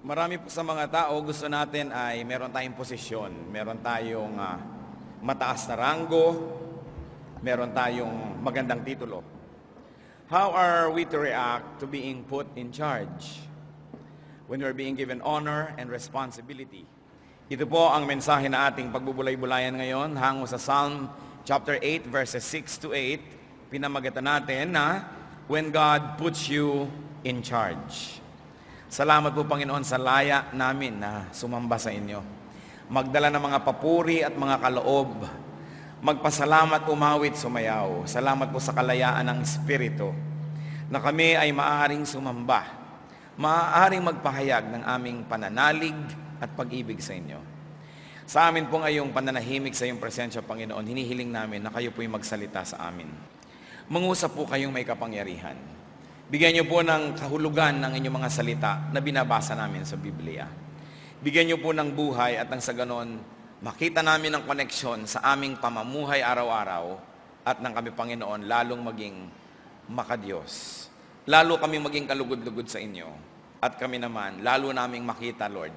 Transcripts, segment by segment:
Marami po sa mga tao, gusto natin ay meron tayong posisyon, meron tayong mataas na ranggo, meron tayong magandang titulo. How are we to react to being put in charge when we're being given honor and responsibility? Ito po ang mensahe na ating pagbubulay-bulayan ngayon hango sa Psalm chapter 8 verses 6 to 8. Pinamagatan natin na when God puts you in charge. Salamat po Panginoon sa laya namin na sumamba sa inyo. Magdala ng mga papuri at mga kaloob. Magpasalamat, umawit, sumayaw. Salamat po sa kalayaan ng Espiritu na kami ay maaaring sumamba. Maaaring magpahayag ng aming pananalig at pag-ibig sa inyo. Sa amin po ngayong pananahimik sa iyong presensya, Panginoon, hinihiling namin na kayo po'y magsalita sa amin. Mangusap po kayong may kapangyarihan. Bigyan niyo po ng kahulugan ng inyong mga salita na binabasa namin sa Biblia. Bigyan niyo po ng buhay at nang sa ganon, makita namin ang koneksyon sa aming pamumuhay araw-araw at nang kami, Panginoon, lalong maging makadiyos. Lalo kami maging kalugod-lugod sa inyo. At kami naman, lalo naming makita, Lord,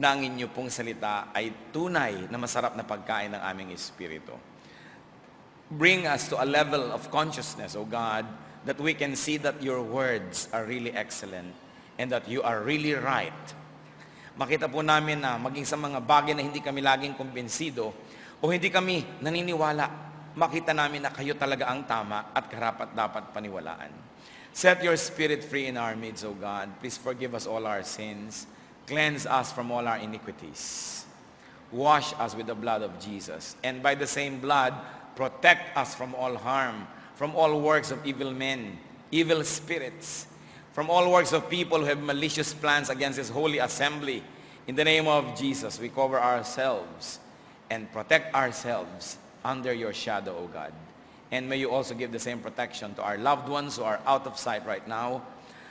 na ang inyo pong salita ay tunay na masarap na pagkain ng aming espiritu. Bring us to a level of consciousness, O God, that we can see that your words are really excellent and that you are really right. Makita po namin na maging sa mga bagay na hindi kami laging kumbinsido o hindi kami naniniwala, makita namin na kayo talaga ang tama at karapat-dapat paniwalaan. Set your spirit free in our midst, O God. Please forgive us all our sins. Cleanse us from all our iniquities. Wash us with the blood of Jesus. And by the same blood, protect us from all harm, from all works of evil men, evil spirits, from all works of people who have malicious plans against His holy assembly. In the name of Jesus, we cover ourselves and protect ourselves under your shadow, O God. And may you also give the same protection to our loved ones who are out of sight right now.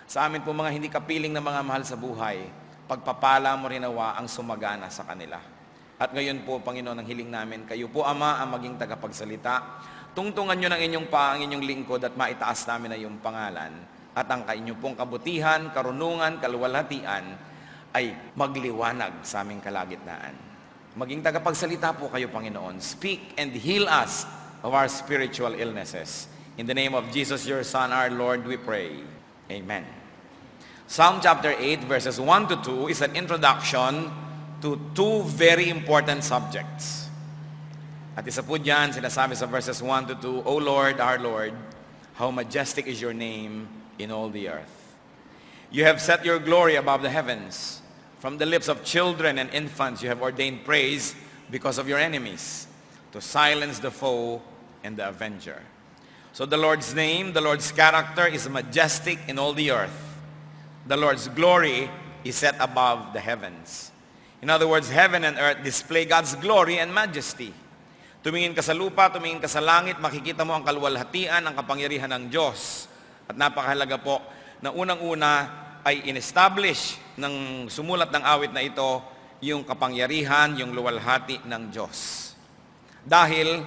Sa amin po mga hindi kapiling na mga mahal sa buhay, pagpapala mo rin nawa ang sumagana sa kanila. At ngayon po, Panginoon, ang hiling namin, kayo po, Ama, ang maging tagapagsalita. Tungtungan nyo ng inyong ang inyong lingkod at maitaas namin na iyong pangalan. At ang inyong pong kabutihan, karunungan, kaluwalhatian ay magliwanag sa aming kalagitnaan. Maging tagapagsalita po kayo, Panginoon. Speak and heal us of our spiritual illnesses. In the name of Jesus, your Son, our Lord, we pray. Amen. Psalm chapter 8, verses 1 to 2 is an introduction to two very important subjects. At isa po dyan, sinasabi sa verses 1 to 2, O Lord, our Lord, how majestic is your name in all the earth. You have set your glory above the heavens. From the lips of children and infants you have ordained praise because of your enemies, to silence the foe and the avenger. So the Lord's name, the Lord's character is majestic in all the earth. The Lord's glory is set above the heavens. In other words, heaven and earth display God's glory and majesty. Tumingin ka sa lupa, tumingin ka sa langit, makikita mo ang kaluwalhatian, ang kapangyarihan ng Diyos. At napakahalaga po na unang-una ay in-establish ng sumulat ng awit na ito yung kapangyarihan, yung luwalhati ng Diyos. Dahil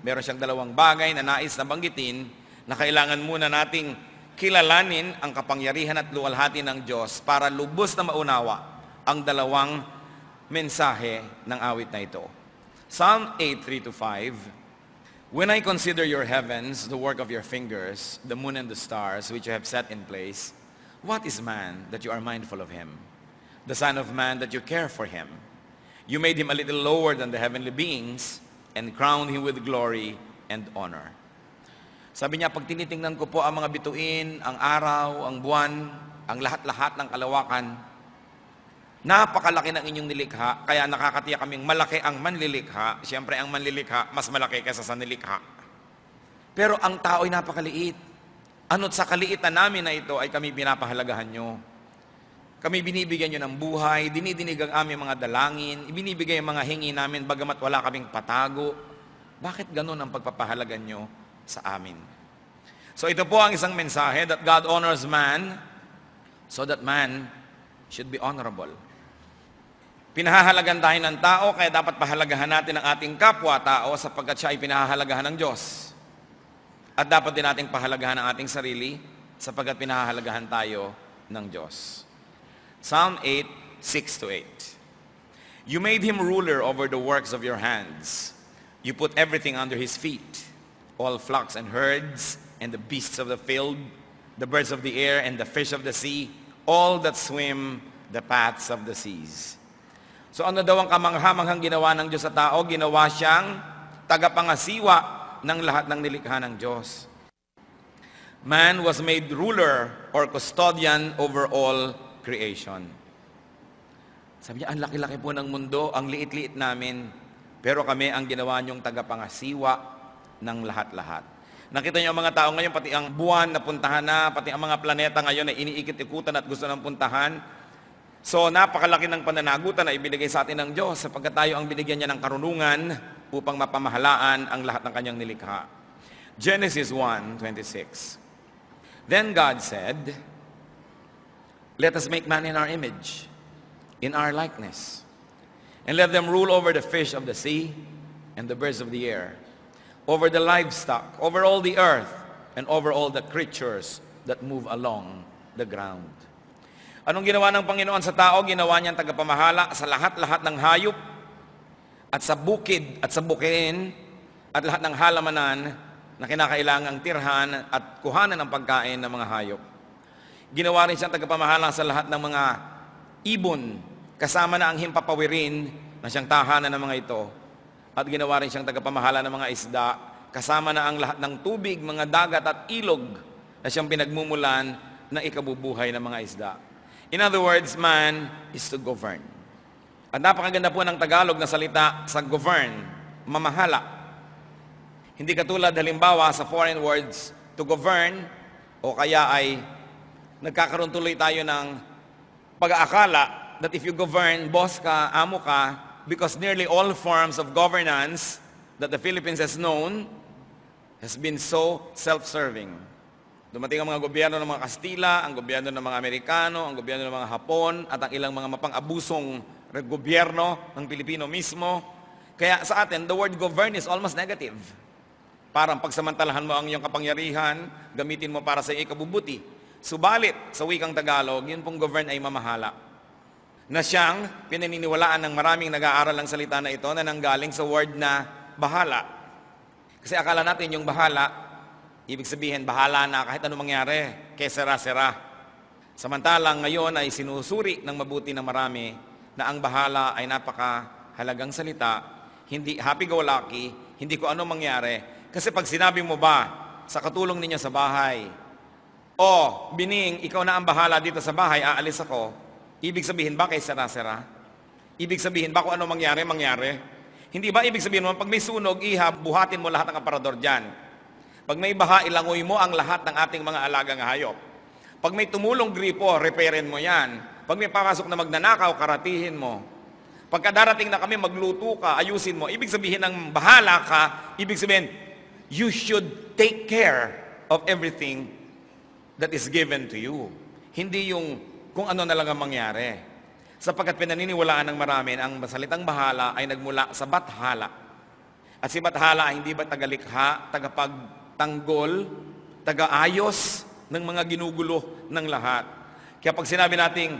meron siyang dalawang bagay na nais na banggitin na kailangan muna nating kilalanin ang kapangyarihan at luwalhati ng Diyos para lubos na maunawa ang dalawang mensahe ng awit na ito. Psalm 8, 3-5, When I consider your heavens, the work of your fingers, the moon and the stars, which you have set in place, what is man that you are mindful of him? The son of man that you care for him? You made him a little lower than the heavenly beings and crowned him with glory and honor. Sabi niya, pag tinitingnan ko po ang mga bituin, ang araw, ang buwan, ang lahat-lahat ng kalawakan, napakalaki ng inyong nilikha, kaya nakakatiyak kaming malaki ang manlilikha. Siyempre, ang manlilikha, mas malaki kaysa sa nilikha. Pero ang tao ay napakaliit. Ano't sa kaliitan namin na ito ay kami pinapahalagahan nyo. Kami binibigyan nyo ng buhay, dinidinig ang aming mga dalangin, ibinibigay ang mga hingi namin bagamat wala kaming patago. Bakit ganun ang pagpapahalagan nyo sa amin? So ito po ang isang mensahe that God honors man so that man should be honorable. Pinahahalagan tayo ng tao, kaya dapat pahalagahan natin ang ating kapwa-tao sapagkat siya ay pinahahalagahan ng Diyos. At dapat din nating pahalagahan ang ating sarili sapagkat pinahahalagahan tayo ng Diyos. Psalm 8, 6-8. You made him ruler over the works of your hands. You put everything under his feet, all flocks and herds, and the beasts of the field, the birds of the air, and the fish of the sea, all that swim the paths of the seas. So ano daw ang kamangha-manghang ginawa ng Diyos sa tao? Ginawa siyang tagapangasiwa ng lahat ng nilikha ng Diyos. Man was made ruler or custodian over all creation. Sabi niya, ang laki-laki po ng mundo, ang liit-liit namin, pero kami ang ginawa niyong tagapangasiwa ng lahat-lahat. Nakita niyo ang mga tao ngayon, pati ang buwan na puntahan na, pati ang mga planeta ngayon na iniikot-ikutan at gusto ng puntahan. So, napakalaki ng pananagutan na ibinigay sa atin ng Diyos sapagkat tayo ang binigyan niya ng karunungan upang mapamahalaan ang lahat ng kanyang nilikha. Genesis 1:26. Then God said, let us make man in our image, in our likeness, and let them rule over the fish of the sea and the birds of the air, over the livestock, over all the earth, and over all the creatures that move along the ground. Anong ginawa ng Panginoon sa tao? Ginawa niyang tagapamahala sa lahat-lahat ng hayop at sa bukid at sa bukirin at lahat ng halamanan na kinakailangang tirhan at kuhanan ng pagkain ng mga hayop. Ginawa rin siyang tagapamahala sa lahat ng mga ibon, kasama na ang himpapawirin na siyang tahanan ng mga ito. At ginawa rin siyang tagapamahala ng mga isda, kasama na ang lahat ng tubig, mga dagat at ilog na siyang pinagmumulan ng ikabubuhay ng mga isda. In other words, man is to govern. At napakaganda po ng Tagalog na salita sa govern, mamahala. Hindi katulad halimbawa sa foreign words, to govern, o kaya ay nagkakaroon tuloy tayo ng pag-aakala that if you govern, boss ka, amo ka, because nearly all forms of governance that the Philippines has known has been so self-serving. Dumating ang mga gobyerno ng mga Kastila, ang gobyerno ng mga Amerikano, ang gobyerno ng mga Hapon, at ang ilang mga mapang-abusong gobyerno ng Pilipino mismo. Kaya sa atin, the word govern is almost negative. Parang pagsamantalahan mo ang iyong kapangyarihan, gamitin mo para sa ikabubuti. Subalit, sa wikang Tagalog, yun pong govern ay mamahala. Na siyang pinaniniwalaan ng maraming nag-aaral ng salita na ito na nanggaling sa word na bahala. Kasi akala natin yung bahala, ibig sabihin, bahala na kahit anong mangyari, kaya sera-sera. Samantalang ngayon ay sinusuri ng mabuti ng marami na ang bahala ay napakahalagang salita, hindi happy-go-lucky, hindi ko ano mangyari. Kasi pag sinabi mo ba sa katulong ninyo sa bahay, Bining, ikaw na ang bahala dito sa bahay, aalis ako, ibig sabihin ba kay sera-sera? Ibig sabihin ba kung ano mangyari, mangyari? Hindi ba ibig sabihin mo, pag may sunog, buhatin mo lahat ng aparador dyan. Pag may baha, ilangoy mo ang lahat ng ating mga alagang hayop. Pag may tumulong gripo, repairin mo yan. Pag may papasok na magnanakaw, karatihin mo. Pagka darating na kami, magluto ka, ayusin mo. Ibig sabihin ng bahala ka, ibig sabihin, you should take care of everything that is given to you. Hindi yung kung ano na lang ang mangyari. Sapagkat pinaniniwalaan ng marami, ang salitang bahala ay nagmula sa bathala. At si bathala ay hindi ba tagalikha, tagapagtanggol, taga-ayos ng mga ginugulo ng lahat. Kaya pag sinabi nating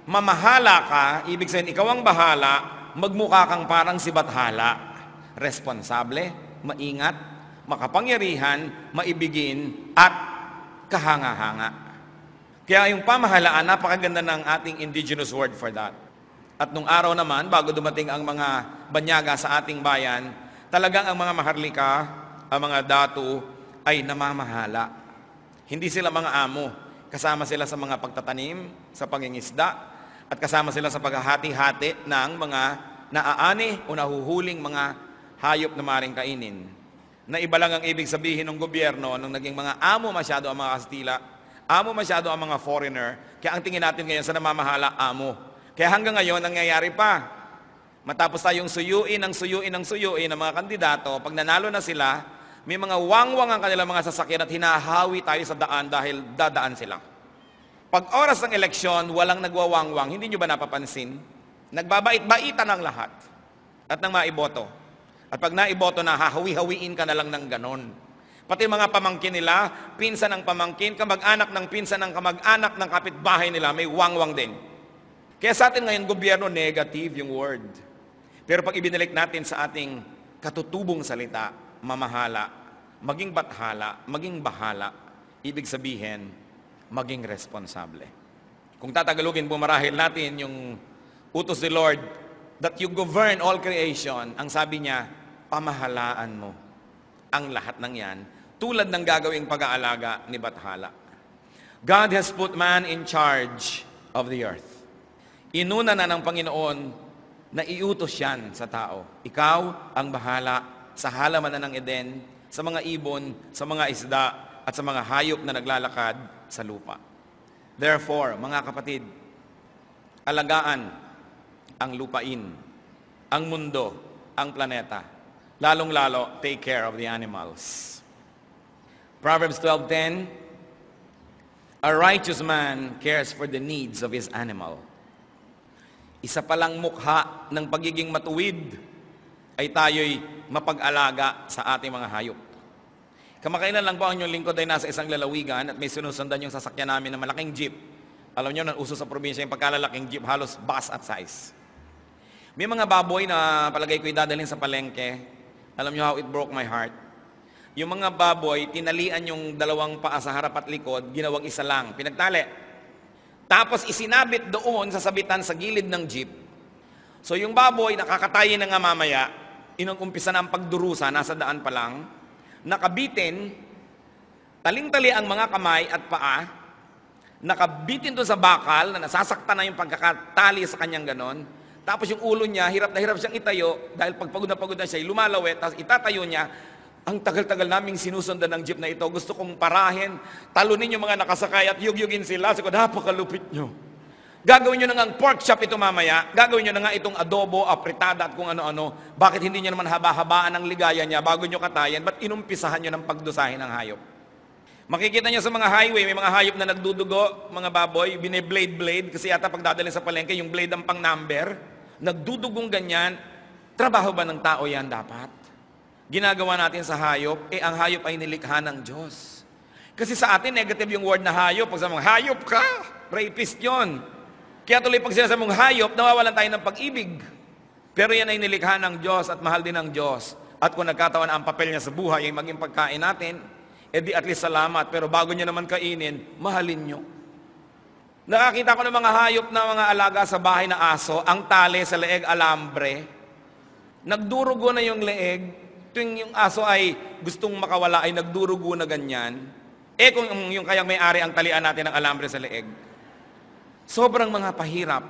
mamahala ka, ibig sabihin ikaw ang bahala, magmukha kang parang si bathala. Responsable, maingat, makapangyarihan, maibigin, at kahanga-hanga. Kaya yung pamahalaan, napakaganda ng ating indigenous word for that. At nung araw naman, bago dumating ang mga banyaga sa ating bayan, talagang ang mga maharlika, ang mga datu, ay namamahala. Hindi sila mga amo. Kasama sila sa mga pagtatanim, sa pangingisda, at kasama sila sa paghahati-hati ng mga naaani o nahuhuling mga hayop na maring kainin. Na iba lang ang ibig sabihin ng gobyerno nung naging mga amo masyado ang mga Kastila, amo masyado ang mga foreigner, kaya ang tingin natin ngayon sa namamahala, amo. Kaya hanggang ngayon, nangyayari pa. Matapos tayong suyuin ng mga kandidato, pag nanalo na sila, may mga wangwang ang kanilang mga sasakyan at hinahawi tayo sa daan dahil dadaan sila. Pag oras ng eleksyon, walang nagwawangwang, hindi nyo ba napapansin? Nagbabait-baitan ang lahat at nang maiboto. At pag naiboto na, hahawi-hawiin ka na lang ng ganon. Pati mga pamangkin nila, pinsan ng pamangkin, kamag-anak ng pinsan ng kamag-anak ng kapitbahay nila, may wangwang din. Kaya sa atin ngayon, gobyerno, negative yung word. Pero pag ibinalik natin sa ating katutubong salita, mamahala, maging bathala, maging bahala, ibig sabihin, maging responsable. Kung tatagalogin, bumarahil natin yung utos ni Lord, that you govern all creation, ang sabi niya, pamahalaan mo ang lahat ng yan, tulad ng gagawing pag-aalaga ni Bathala. God has put man in charge of the earth. Inuna na ng Panginoon na iutos yan sa tao. Ikaw ang bahala sa halamanan ng Eden, sa mga ibon, sa mga isda, at sa mga hayop na naglalakad sa lupa. Therefore, mga kapatid, alagaan ang lupain, ang mundo, ang planeta. Lalong-lalo, take care of the animals. Proverbs 12:10, a righteous man cares for the needs of his animal. Isa palang mukha ng pagiging matuwid ay tayo'y mapag-alaga sa ating mga hayop. Kamakailan lang po ang inyong lingkod ay nasa isang lalawigan at may sinusundan yung sasakyan namin na malaking jeep. Alam nyo, uso sa probinsya yung pagkalalaking jeep, halos bus at size. May mga baboy na palagay ko idadalhin sa palengke. Alam nyo how it broke my heart? Yung mga baboy, tinalian yung dalawang paa sa harap at likod, ginawang isa lang, pinagtali. Tapos isinabit doon sa sabitan sa gilid ng jeep. So yung baboy, nakakatayin na nga mamaya, inumpisa na ang pagdurusa, nasa daan pa lang, nakabitin, taling-tali ang mga kamay at paa, nakabitin doon sa bakal, na nasasaktan na yung pagkakatali sa kanyang ganon, tapos yung ulo niya, hirap na hirap siyang itayo, dahil pag pagod na siya, lumalawet, tapos itatayo niya. Ang tagal-tagal naming sinusundan ng jeep na ito, gusto kong parahin, talunin yung mga nakasakay at yugyugin sila. Sabi ko, napakalupit nyo. Gagawin nyo na nga pork chop ito mamaya, gagawin nyo na nga itong adobo, apritada at kung ano-ano. Bakit hindi nyo naman haba-habaan ang ligaya niya bago nyo katayan? Ba't inumpisahan nyo ng pagdusahin ng hayop? Makikita nyo sa mga highway, may mga hayop na nagdudugo, mga baboy, bine-blade, kasi yata pagdadalhin sa palengke, yung blade ang pang number, nagdudugong ganyan. Trabaho ba ng tao yan dapat? Ginagawa natin sa hayop, ang hayop ay nilikha ng Diyos. Kasi sa atin, negative yung word na hayop. Pag sabi mong, hayop ka, rapist yun. Kaya tuloy pag sinasabi mong hayop, nawawalan tayo ng pag-ibig. Pero yan ay nilikha ng Diyos at mahal din ng Diyos. At kung nagkataon ang papel niya sa buhay, ay maging pagkain natin, di at least salamat. Pero bago niya naman kainin, mahalin nyo. Nakakita ko ng mga hayop na mga alaga sa bahay na aso, ang tali sa leeg alambre, nagdurugo na yung leeg, tuwing yung aso ay gustong makawala ay nagdurugo na ganyan, kung yung kayang may-ari ang talian natin ng alambre sa leeg, sobrang mga pahirap.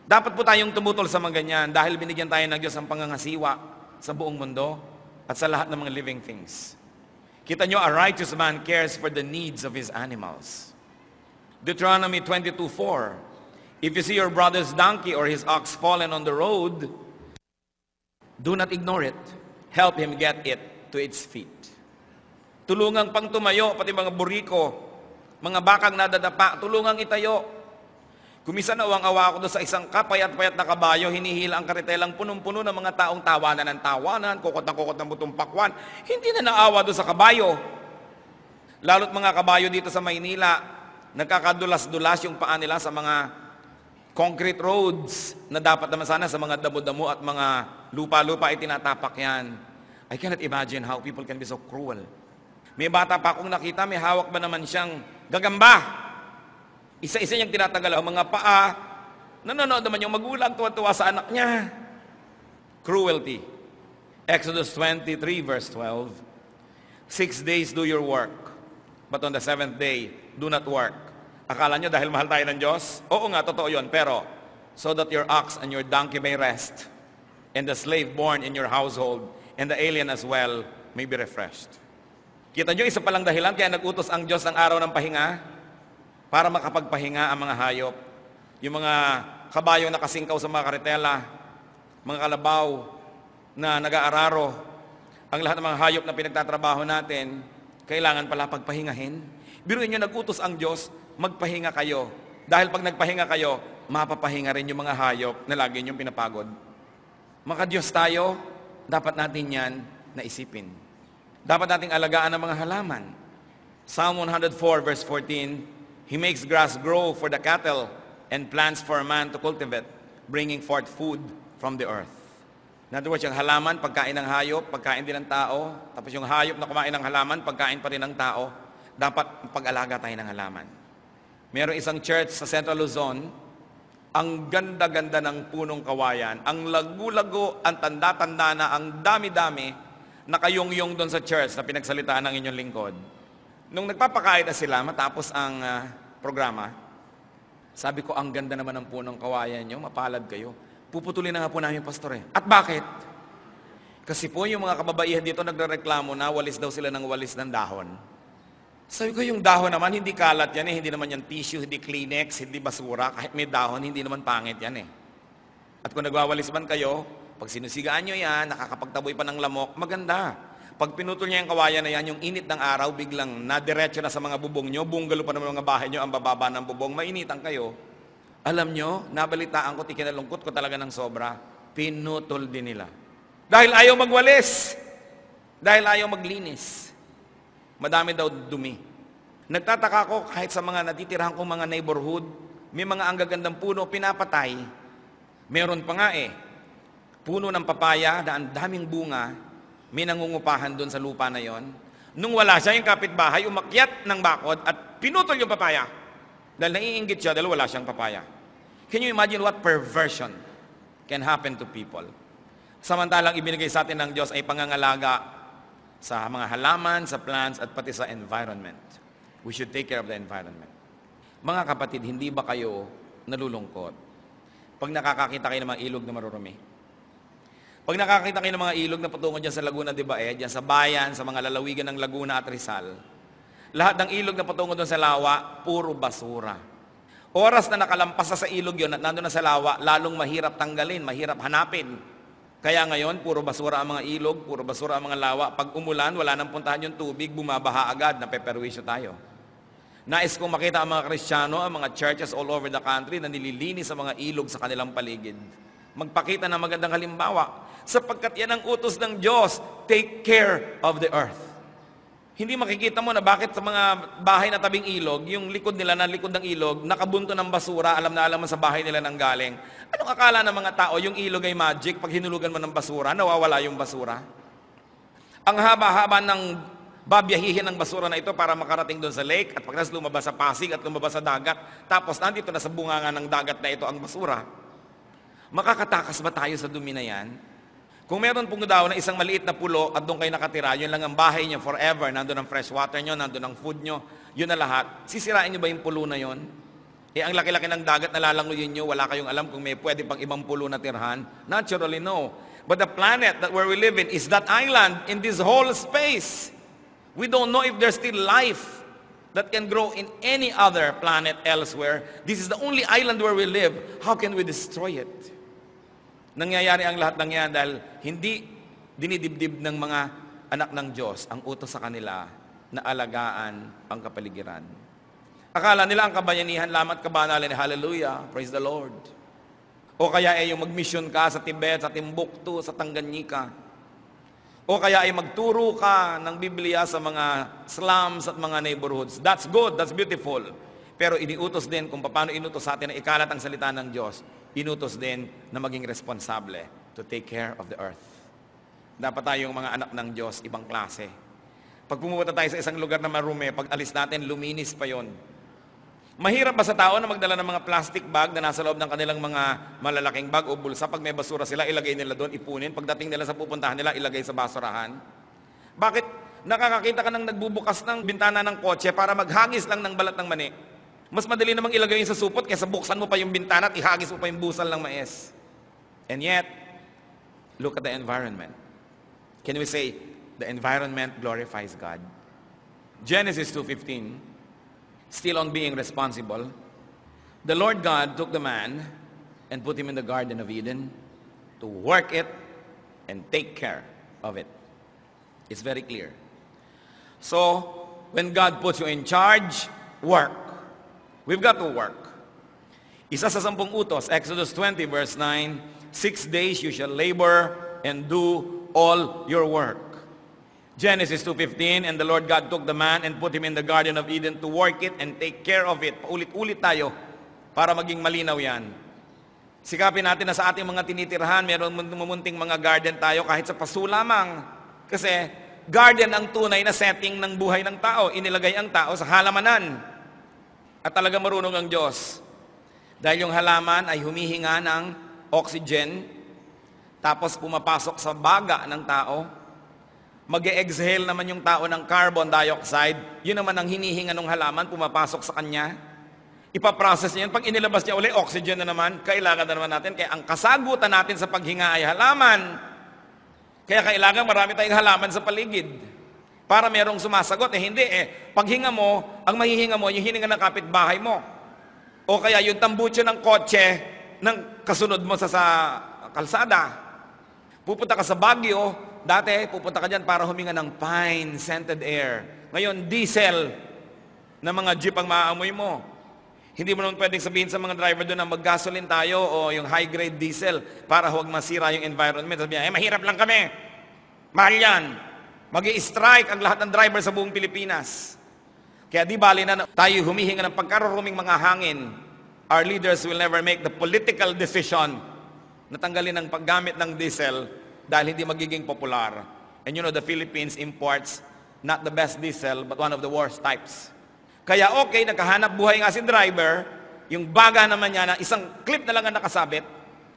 Dapat po tayong tumutol sa mga ganyan dahil binigyan tayo ng Diyos ng pangangasiwa sa buong mundo at sa lahat ng mga living things. Kita nyo, a righteous man cares for the needs of his animals. Deuteronomy 22:4, if you see your brother's donkey or his ox fallen on the road, do not ignore it. Help him get it to its feet. Tulungang pang tumayo, pati mga buriko, mga bakang nadadapa, tulungang itayo. Kumisa nawang-awa ako doon sa isang kapayat-payat na kabayo, hinihila ang karitelang punong-puno ng mga taong tawanan ng tawanan, kokot ng butong pakwan. Hindi na naawa doon sa kabayo. Lalo't mga kabayo dito sa Maynila, nagkakadulas-dulas yung paa nila sa mga concrete roads na dapat naman sana sa mga damo-damo at mga lupa-lupa ay tinatapak yan. I cannot imagine how people can be so cruel. May bata pa akong nakita, may hawak ba naman siyang gagamba. Isa-isa niyang tinatagal ang mga paa. Nanonood naman yung magulang, tuwa-tuwa sa anak niya. Cruelty. Exodus 23 verse 12. 6 days do your work, but on the 7th day, do not work. Akala nyo dahil mahal tayo ng Diyos? Oo nga, totoo yun. Pero, so that your ox and your donkey may rest, and the slave born in your household, and the alien as well, may be refreshed. Kita nyo, isa palang dahilan, kaya nag-utos ang Diyos ng araw ng pahinga, para makapagpahinga ang mga hayop. Yung mga kabayo na kasingkaw sa mga karitela, mga kalabaw na nag-aararo, ang lahat ng mga hayop na pinagtatrabaho natin, kailangan pala pagpahingahin. Biruin nyo, nag-utos ang Diyos, magpahinga kayo. Dahil pag nagpahinga kayo, mapapahinga rin yung mga hayop na lagi niyong pinapagod. Maka-Diyos tayo, dapat natin yan naisipin. Dapat nating alagaan ang mga halaman. Psalm 104 verse 14, He makes grass grow for the cattle and plants for man to cultivate, bringing forth food from the earth. In other words, yung halaman, pagkain ng hayop, pagkain din ng tao. Tapos yung hayop na kumain ng halaman, pagkain pa rin ng tao. Dapat pag-alaga tayo ng halaman. Mayroong isang church sa Central Luzon, ang ganda-ganda ng punong kawayan, ang lagu-lago, ang tanda-tanda na, ang dami-dami, nakayong-yung doon sa church na pinagsalitaan ng inyong lingkod. Nung nagpapakain na sila, matapos ang programa, sabi ko, ang ganda naman ng punong kawayan nyo, mapalad kayo. Puputulin na nga po namin, pastor eh. At bakit? Kasi po yung mga kababaihan dito nagrereklamo na walis daw sila ng walis ng dahon. Sabi ko, yung dahon naman, hindi kalat yan eh. Hindi naman yan tissue, hindi Kleenex, hindi basura. Kahit may dahon, hindi naman pangit yan eh. At kung nagwawalis man kayo, pag sinusigaan nyo yan, nakakapagtaboy pa ng lamok, maganda. Pag pinutol niya yung kawayan na yan, yung init ng araw, biglang nadiretso na sa mga bubong nyo, bunggalo pa ng mga bahay nyo, ang bababa ng bubong, mainitan kayo. Alam nyo, nabalitaan ko, tikinalungkot ko talaga ng sobra, pinutol din nila. Dahil ayaw magwalis. Dahil ayaw maglinis. Madami daw dumi. Nagtataka ko kahit sa mga natitirahan kong mga neighborhood, may mga anggagandang puno, pinapatay. Meron pa nga eh, puno ng papaya na ang daming bunga, may nangungupahan doon sa lupa na yon. Nung wala siya, yung kapitbahay, umakyat ng bakod at pinutol yung papaya. Dahil naiinggit siya dahil wala siyang papaya. Can you imagine what perversion can happen to people? Samantalang ibinigay sa atin ng Diyos ay pangangalaga sa mga halaman, sa plants, at pati sa environment. We should take care of the environment. Mga kapatid, hindi ba kayo nalulungkot pag nakakakita kayo ng mga ilog na marurumi? Pag nakakita kayo ng mga ilog na patungo dyan sa Laguna de Bae, dyan sa bayan, sa mga lalawigan ng Laguna at Rizal, lahat ng ilog na patungo doon sa lawa, puro basura. Oras na nakalampas sa ilog yun at nandun na sa lawa, lalong mahirap tanggalin, mahirap hanapin. Kaya ngayon, puro basura ang mga ilog, puro basura ang mga lawa. Pag umulan, wala nang puntahan yung tubig, bumabaha agad, napeperwisyo tayo. Nais kong makita ang mga Kristiyano, ang mga churches all over the country na nililinis ang mga ilog sa kanilang paligid. Magpakita ng magandang halimbawa, sapagkat yan ang utos ng Diyos, take care of the earth. Hindi makikita mo na bakit sa mga bahay na tabing ilog, yung likod nila na likod ng ilog, nakabunto ng basura, alam na alam sa bahay nila nang galing. Anong akala ng mga tao, yung ilog ay magic, pag hinulugan mo ng basura, nawawala yung basura? Ang haba-haba ng babiyahihin ng basura na ito para makarating doon sa lake, at pagkas lumabas sa Pasig at lumabas sa dagat, tapos nandito na sa bunganga ng dagat na ito ang basura. Makakatakas ba tayo sa dumi na yan? Kung meron pong daw na isang maliit na pulo at doon kayo nakatira, yun lang ang bahay niyo forever, nandun ang fresh water niyo, nandun ang food niyo, yun na lahat, sisirain niyo ba yung pulo na yun? Eh, ang laki-laki ng dagat na lalanguyin niyo, wala kayong alam kung may pwede pang ibang pulo na tirhan? Naturally, no. But the planet that where we live in is that island in this whole space. We don't know if there's still life that can grow in any other planet elsewhere. This is the only island where we live. How can we destroy it? Nangyayari ang lahat ng yan dahil hindi dinidibdib ng mga anak ng Diyos ang utos sa kanila na alagaan ang kapaligiran. Akala nila ang kabayanihan lamang at kabanalan, hallelujah, praise the Lord. O kaya ay yung mag-mission ka sa Tibet, sa Timbuktu, sa Tanganyika. O kaya ay magturo ka ng Biblia sa mga slums at mga neighborhoods. That's good, that's beautiful. Pero iniutos din kung paano inutos sa atin na ikalat ang salita ng Diyos. Inutos din na maging responsable to take care of the earth. Dapat tayong mga anak ng Diyos, ibang klase. Pag pumunta tayo sa isang lugar na marumi, pag alis natin, luminis pa yon. Mahirap ba sa tao na magdala ng mga plastic bag na nasa loob ng kanilang mga malalaking bag o bulsa? Pag may basura sila, ilagay nila doon, ipunin. Pagdating nila sa pupuntahan nila, ilagay sa basurahan. Bakit nakakakita ka ng nagbubukas ng bintana ng kotse para maghagis lang ng balat ng mani? Mas madali namang ilagay yun sa supot kaysa buksan mo pa yung bintana at ihagis mo pa yung busal ng mais. And yet, look at the environment. Can we say, the environment glorifies God? Genesis 2:15, still on being responsible, the Lord God took the man and put him in the Garden of Eden to work it and take care of it. It's very clear. So, when God puts you in charge, work. We've got to work. Isa sa 10 utos, Exodus 20 verse 9, 6 days you shall labor and do all your work. Genesis 2:15, and the Lord God took the man and put him in the Garden of Eden to work it and take care of it. Paulit-ulit tayo. para maging malinaw yan. Sikapin natin na sa ating mga tinitirahan, meron mumunting mga garden tayo kahit sa paso lamang. Kasi garden ang tunay na setting ng buhay ng tao. Inilagay ang tao sa halamanan. At talaga marunong ang Diyos. Dahil yung halaman ay humihinga ng oxygen, tapos pumapasok sa baga ng tao. Mag-e-exhale naman yung tao ng carbon dioxide. Yun naman ang hinihinga ng halaman, pumapasok sa kanya. Ipaprocess niya yan. Pag inilabas niya uli, oxygen na naman. Kailangan na naman natin. Kaya ang kasagutan natin sa paghinga ay halaman. Kaya kailangan marami tayong halaman sa paligid. Para merong sumasagot. Hindi paghinga mo, ang mahihinga mo, yung hininga ng kapitbahay mo. O kaya yung tambutso ng kotse ng kasunod mo sa kalsada. Pupunta ka sa Baguio, dati pupunta ka dyan para huminga ng pine, scented air. Ngayon, diesel na mga jeep ang maaamoy mo. Hindi mo naman pwedeng sabihin sa mga driver doon na mag-gasoline tayo o yung high-grade diesel para huwag masira yung environment. Sabihin, mahirap lang kami. Mahal yan. Mag-i-strike ang lahat ng driver sa buong Pilipinas. Kaya di bali na tayo humihinga ng pagkaruruming mga hangin. Our leaders will never make the political decision na tanggalin ang paggamit ng diesel dahil hindi magiging popular. And you know, the Philippines imports not the best diesel but one of the worst types. Kaya okay, nakahanap buhay nga si driver, yung baga naman niya na isang clip na lang ang nakasabit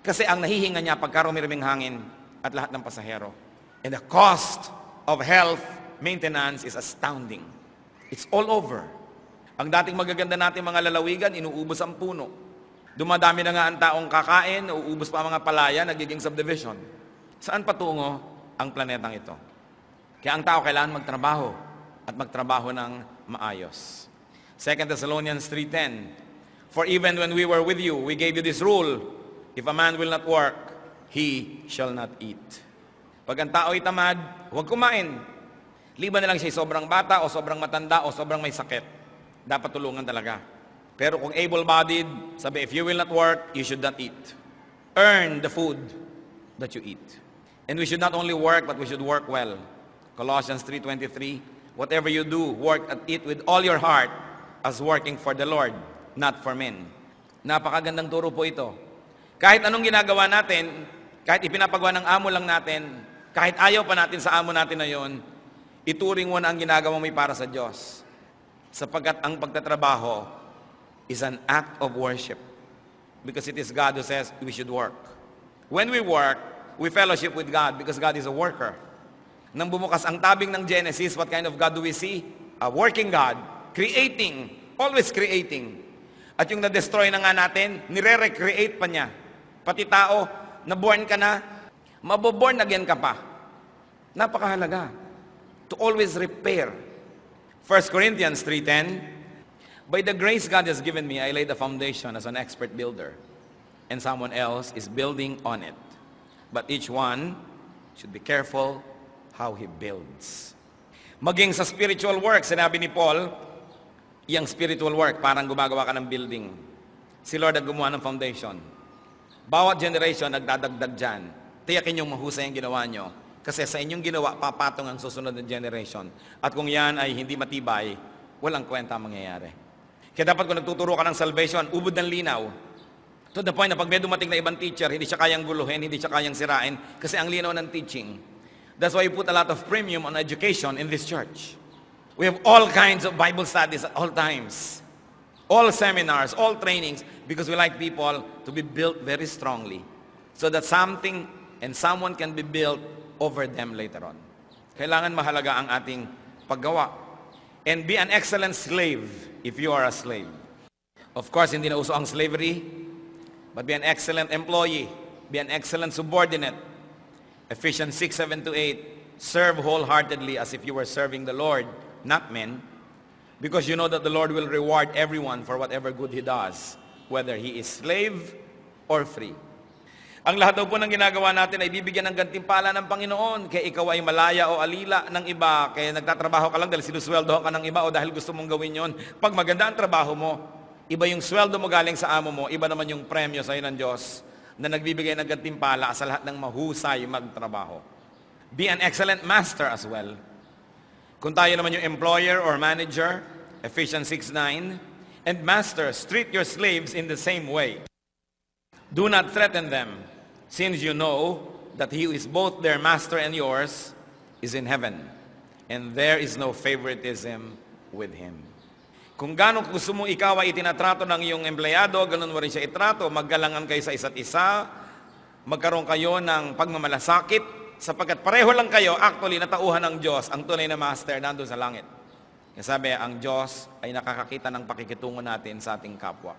kasi ang nahihinga niya pagkarumiruming hangin at lahat ng pasahero. And the cost of health maintenance is astounding. It's all over. Ang dating magaganda natin mga lalawigan, inuubos ang puno. Dumadami na nga ang taong kakain, uubos pa ang mga palaya, nagiging subdivision. Saan patungo ang planetang ito? Kaya ang tao kailangan magtrabaho at magtrabaho ng maayos. 2 Thessalonians 3:10, for even when we were with you, we gave you this rule, if a man will not work, he shall not eat. Pag ang tao ay tamad, huwag kumain. Liban na lang siya sobrang bata o sobrang matanda o sobrang may sakit. Dapat tulungan talaga. Pero kung able-bodied, sabi, if you will not work, you should not eat. Earn the food that you eat. And we should not only work, but we should work well. Colossians 3:23, whatever you do, work at it with all your heart as working for the Lord, not for men. Napakagandang turo po ito. Kahit anong ginagawa natin, kahit ipinapagawa ng amo lang natin, kahit ayaw pa natin sa amo natin na yon, ituring mo na ang ginagawa mo para sa Diyos. Sapagkat ang pagtatrabaho is an act of worship. Because it is God who says we should work. When we work, we fellowship with God because God is a worker. Nang bumukas ang tabing ng Genesis, what kind of God do we see? A working God, creating, always creating. At yung na-destroy na nga natin, nire-recreate pa niya. Pati tao, na-born ka na, maboborn again ka pa. Napakahalaga. To always repair. 1 Corinthians 3:10, by the grace God has given me, I laid the foundation as an expert builder, and someone else is building on it. But each one should be careful how he builds. Maging sa spiritual work, sinabi ni Paul, yung spiritual work, parang gumagawa ka ng building. Si Lord ang gumawa ng foundation. Bawat generation nagdadagdag dyan. Tiyakin yung mahusay ang ginawa nyo. Kasi sa inyong ginawa, papatong ang susunod na generation. At kung yan ay hindi matibay, walang kwenta ang mangyayari. Kaya dapat kung nagtuturo ka ng salvation, ubod ng linaw. To the point na pag may dumating na ibang teacher, hindi siya kayang guluhin, hindi siya kayang sirain, kasi ang linaw ng teaching. That's why we put a lot of premium on education in this church. We have all kinds of Bible studies at all times. All seminars, all trainings, because we like people to be built very strongly. So that something and someone can be built over them later on. Kailangan mahalaga ang ating paggawa. And be an excellent slave if you are a slave. Of course, hindi na uso ang slavery, but be an excellent employee. Be an excellent subordinate. Ephesians 6:7-8, serve wholeheartedly as if you were serving the Lord, not men, because you know that the Lord will reward everyone for whatever good he does, whether he is slave or free. Ang lahat daw po ng ginagawa natin ay bibigyan ng gantimpala ng Panginoon. Kaya ikaw ay malaya o alila ng iba, kaya nagtatrabaho ka lang dahil sinusweldohan ka ng iba o dahil gusto mong gawin yon. Pag maganda ang trabaho mo, iba yung sweldo mo galing sa amo mo, iba naman yung premyo sa iyo ng Diyos na nagbibigay ng gantimpala sa lahat ng mahusay magtrabaho. Be an excellent master as well. Kung tayo naman yung employer or manager, Ephesians 6:9, And masters, treat your slaves in the same way. Do not threaten them, since you know that he who is both their master and yours is in heaven, and there is no favoritism with him. Kung gano'ng gusto mo ikaw ay itinatrato ng iyong empleyado, ganun mo rin siya itrato. Maggalangan kayo sa isa't isa, magkaroon kayo ng pagmamalasakit, sapagkat pareho lang kayo, actually, natauhan ng Diyos, ang tunay na master nandun sa langit. Kaya sabi, ang Diyos ay nakakakita ng pakikitungo natin sa ating kapwa.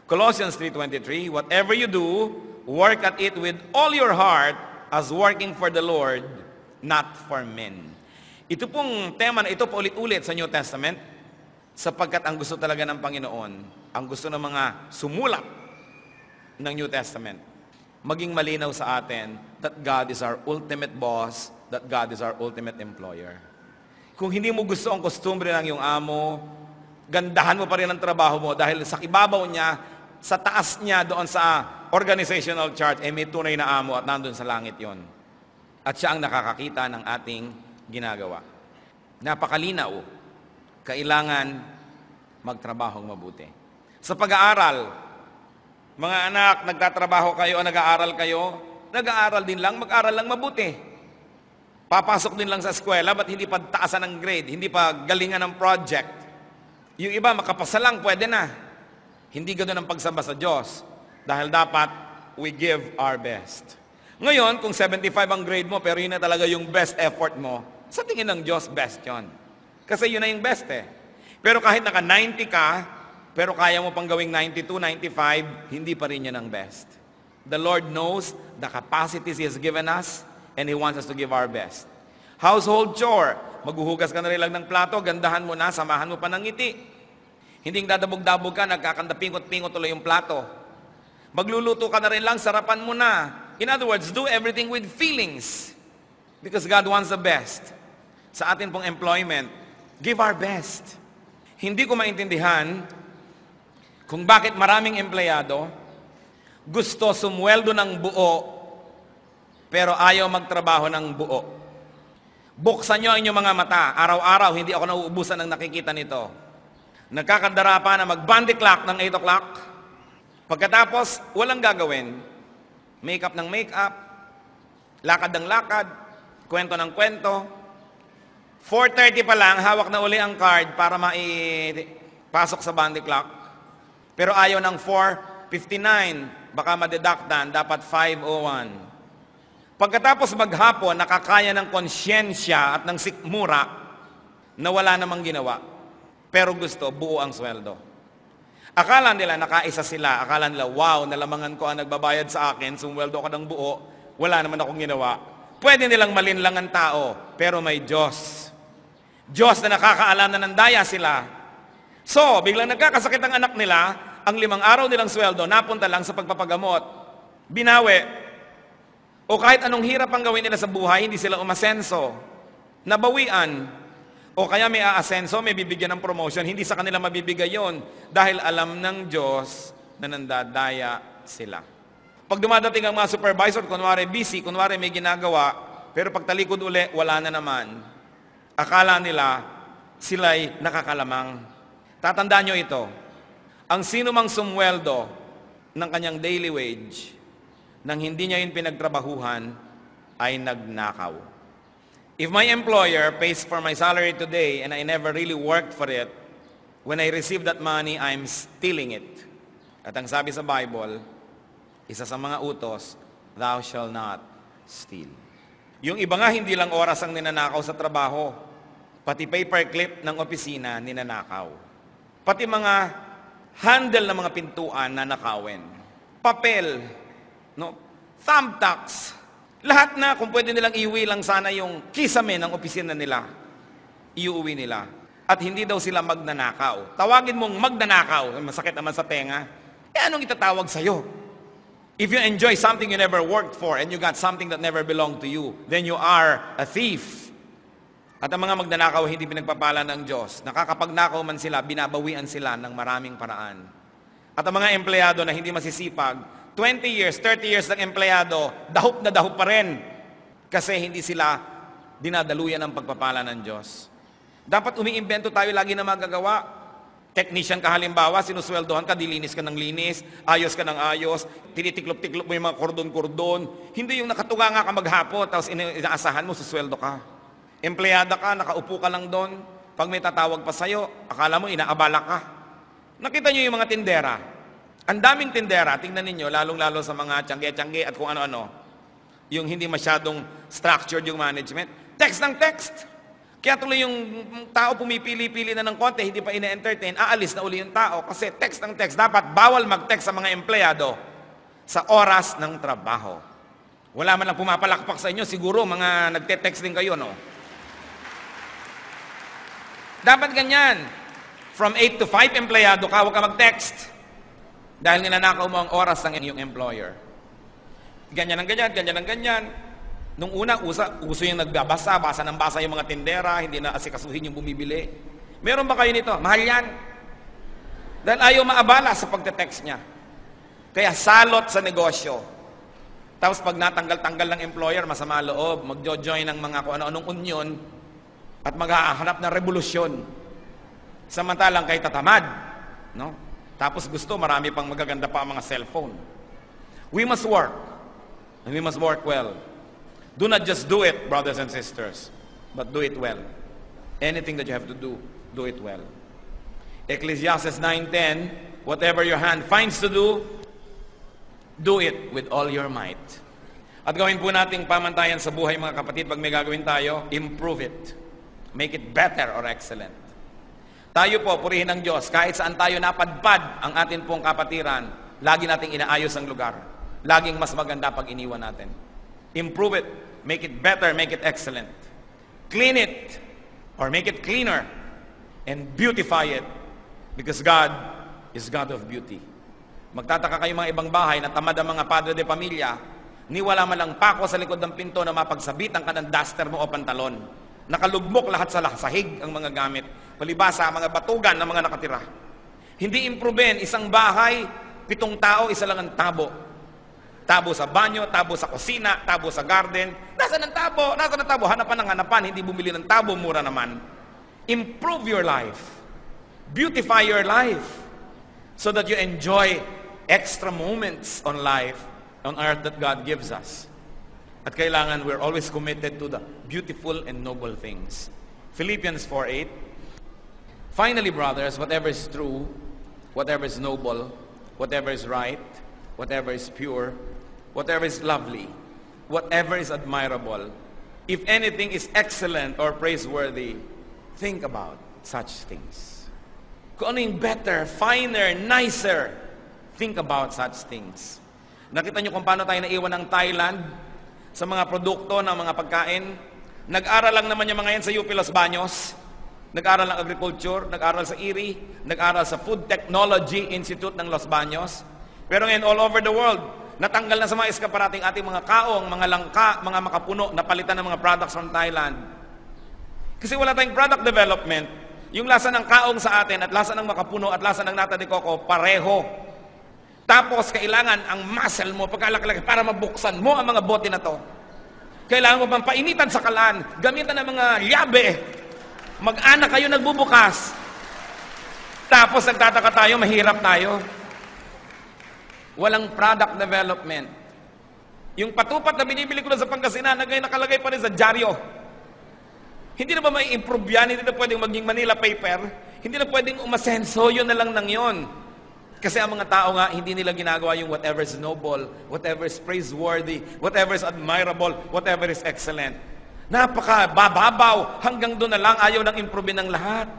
Colossians 3:23, whatever you do, work at it with all your heart as working for the Lord, not for men. Ito pong tema na ito paulit-ulit sa New Testament, sapagkat ang gusto talaga ng Panginoon, ang gusto ng mga sumulat ng New Testament, maging malinaw sa atin that God is our ultimate boss, that God is our ultimate employer. Kung hindi mo gusto ang kostumbre ng iyong amo, gandahan mo pa rin ang trabaho mo dahil sa ibabaw niya, sa taas niya doon sa organizational chart, may tunay na amo at nandun sa langit yon. At siya ang nakakakita ng ating ginagawa. Napakalinaw. Kailangan magtrabahong mabuti. Sa pag-aaral, mga anak, nagtatrabaho kayo o nag-aaral din lang, mag-aral lang mabuti. Papasok din lang sa eskwela, ba't hindi pa taasan ng grade, hindi pa galingan ng project. Yung iba, makapasa lang, pwede na. Hindi ganoon ang pagsamba sa Diyos. Dahil dapat, we give our best. Ngayon, kung 75 ang grade mo, pero yun na talaga yung best effort mo, sa tingin ng Diyos, best yon. Kasi yun na yung best eh. Pero kahit naka 90 ka, pero kaya mo pang gawing 92, 95, hindi pa rin yan ang best. The Lord knows the capacities He has given us, and He wants us to give our best. Household chore, maghuhugas ka na rin lang ng plato, gandahan mo na, samahan mo pa ng ngiti. Hindi dadabog-dabog ka, nagkakanda pingot-pingot tuloy yung plato. Magluluto ka na rin lang, sarapan mo na. In other words, do everything with feelings. Because God wants the best. Sa atin pong employment, give our best. Hindi ko maintindihan kung bakit maraming empleyado gusto sumweldo ng buo pero ayaw magtrabaho ng buo. Buksan nyo ang inyong mga mata. Araw-araw, hindi ako nauubusan ng nakikita nito. Nagkakandara pa na mag-bandy clock ng 8 o'clock. Pagkatapos, walang gagawin. Makeup ng makeup, lakad ng lakad, kwento ng kwento. 4:30 pa lang, hawak na uli ang card para maipasok sa bandy clock. Pero ayaw ng 4:59, baka madedaktan, dapat 5:01. Pagkatapos maghapon, nakakaya ng konsyensya at ng sikmura na wala namang ginawa. Pero gusto, buo ang sweldo. Akala nila, nakaisa sila. Akala nila, wow, nalamangan ko ang nagbabayad sa akin, sumweldo ko ng buo, wala naman akong ginawa. Pwede nilang malinlang ang tao, pero may Diyos. Diyos na nakakaalam na nandaya sila. So, biglang nagkakasakit ang anak nila, ang 5 araw nilang sweldo, napunta lang sa pagpapagamot. Binawi. O kahit anong hirap ang gawin nila sa buhay, hindi sila umasenso. Nabawian. O kaya may aasenso, may bibigyan ng promotion, hindi sa kanila mabibigay yon dahil alam ng Diyos na nandadaya sila. Pag dumadating ang mga supervisor, kunwari busy, kunwari may ginagawa, pero pag talikod uli, wala na naman. Akala nila, sila'y nakakalamang. Tatandaan nyo ito, ang sino mang sumweldo ng kanyang daily wage, nang hindi niya yun pinagtrabahuhan, ay nagnakaw. If my employer pays for my salary today and I never really worked for it, when I receive that money, I'm stealing it. At ang sabi sa Bible, isa sa mga utos, thou shall not steal. Yung iba nga, hindi lang oras ang ninanakaw sa trabaho. Pati paperclip ng opisina, ninanakaw. Pati mga handle ng mga pintuan na nakawin. Papel, no? Thumbtacks. Lahat na, kung pwede nilang iuwi lang sana yung kisame ng opisina nila, iuwi nila. At hindi daw sila magnanakaw. Tawagin mong magnanakaw, masakit naman sa tenga. Anong itatawag sa'yo? If you enjoy something you never worked for and you got something that never belonged to you, then you are a thief. At ang mga magnanakaw hindi pinagpapala ng Diyos. Nakakapagnakaw man sila, binabawian sila ng maraming paraan. At ang mga empleyado na hindi masisipag, 20 years, 30 years ng empleyado, dahop na dahop pa rin. Kasi hindi sila dinadaluyan ng pagpapala ng Diyos. Dapat umiimbento tayo lagi na magagawa. Technician ka halimbawa, sinusweldohan ka, dilinis ka ng linis, ayos ka ng ayos, tinitiklop-tiklop mo yung mga kordon-kordon. Hindi yung nakatuga nga ka maghapon, tapos inaasahan mo, susweldo ka. Empleyada ka, nakaupo ka lang doon. Pag may tatawag pa sa'yo, akala mo inaabala ka. Nakita nyo yung mga tindera. Ang daming tindera, tingnan ninyo, lalong-lalo sa mga tiyangge-tiyangge at kung ano-ano. Yung hindi masyadong structured yung management. Text ng text. Kaya tuloy yung tao pumipili-pili na ng konti, hindi pa ina-entertain, aalis na uli yung tao. Kasi text ng text, dapat bawal mag-text sa mga empleyado sa oras ng trabaho. Wala man lang pumapalakpak sa inyo, siguro mga nagte-text din kayo, no? Dapat ganyan. From 8 to 5, empleyado ka, huwag ka mag-text. Dahil ninanakaw mo ang oras ng inyong employer. Ganyan ang ganyan, ganyan ang ganyan. Nung una, uso yung nagbabasa, basa ng basa yung mga tindera, hindi na asikasuhin yung bumibili. Meron ba kayo nito? Mahal yan. Dahil ayaw maabala sa pagte-text niya. Kaya salot sa negosyo. Tapos pag natanggal-tanggal ng employer, masama loob, magjo-join ng mga kung ano-anong union, at maghahanap ng revolusyon. Samantalang kay tatamad. No? Tapos gusto, marami pang magaganda pa ang mga cellphone. We must work. And we must work well. Do not just do it, brothers and sisters, but do it well. Anything that you have to do it well. Ecclesiastes 9:10, whatever your hand finds to do it with all your might. At gawin po nating pamantayan sa buhay, mga kapatid, pag may gagawin tayo, improve it. Make it better or excellent. Tayo po, purihin ng Diyos, kahit saan tayo napadpad ang atin pong kapatiran, lagi nating inaayos ang lugar. Laging mas maganda pag iniwan natin. Improve it, make it better, make it excellent. Clean it, or make it cleaner, and beautify it, because God is God of beauty. Magtataka kayo mga ibang bahay na tamad ang mga padre de pamilya, ni wala man lang pako sa likod ng pinto na mapagsabitan ka ng duster mo o pantalon. Nakalugmok lahat sa sahig ang mga gamit, palibasa mga batugan ng mga nakatira. Hindi improvein isang bahay, 7 tao, isa lang ang tabo. Tabo sa banyo, tabo sa kusina, tabo sa garden. Nasaan ang tabo? Nasaan ang tabo? Hanapan ng hanapan, hindi bumili ng tabo, mura naman. Improve your life. Beautify your life. So that you enjoy extra moments on life, on earth that God gives us. At kailangan we're always committed to the beautiful and noble things. Philippians 4:8. Finally, brothers, whatever is true, whatever is noble, whatever is right, whatever is pure, whatever is lovely, whatever is admirable, if anything is excellent or praiseworthy, think about such things. Kung ano yung better, finer, nicer, think about such things. Nakita nyo kung paano tayo naiwan ng Thailand sa mga produkto ng mga pagkain? Nag-aral lang naman yung mga yan sa UP Los Baños. Nag-aral ng agriculture, nag-aral sa IRI, nag-aral sa Food Technology Institute ng Los Baños. Pero ngayon, all over the world, natanggal na sa mga eskaparating ating mga kaong, mga langka, mga makapuno, napalitan ng mga products from Thailand. Kasi wala tayong product development. Yung lasa ng kaong sa atin, at lasa ng makapuno, at lasa ng nata de coco, pareho. Tapos, kailangan ang muscle mo, pagkalaki-laki, para mabuksan mo ang mga bote na to. Kailangan mo pang painitan sa kalan, gamitan ng mga yabe, mag-anak kayo nagbubukas. Tapos, nagtataka tayo, mahirap tayo. Walang product development. Yung patupat na binibili ko na sa Pangasinan, nakalagay pa rin sa dyaryo. Hindi na ba may improve yan? Hindi na pwedeng maging Manila paper? Hindi na pwedeng umasenso, yun na lang nang yun. Kasi ang mga tao nga, hindi nila ginagawa yung whatever is noble, whatever is praiseworthy, whatever is admirable, whatever is excellent. Napaka-bababaw, hanggang doon na lang, ayaw nang improve ng lahat.